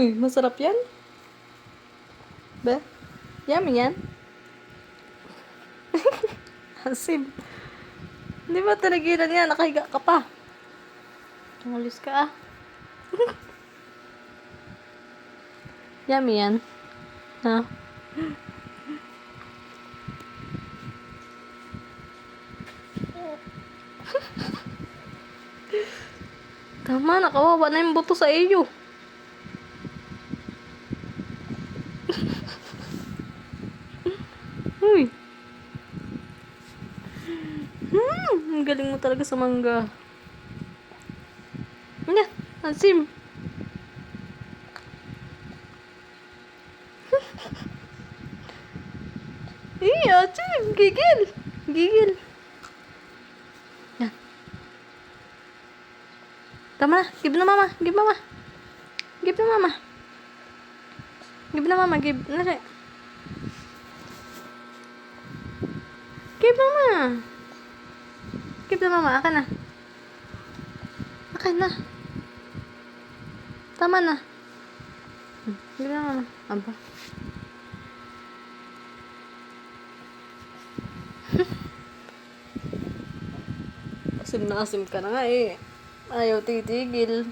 Uy, masarap yan. Ba? Yummy yan. Asim. Hindi ba tinagilan yan? Nakahiga ka pa. Tumalis ka ah. Yummy yan. Ha? Tama na, kawawa na yung buto sa iyo. Uy. Ang galing mo talaga sa mangga. Nga, asim. Iya, asim. Gigil. Gigil. Yan. Tama na. Give na mama. Give mama. Give na mama. Give na mama. Give. Nari. Give mama. Give na mama. Akan na. Akan na. Tama na. Give na mama. Aba. Asim na asim ka na nga eh. Ayaw titigil.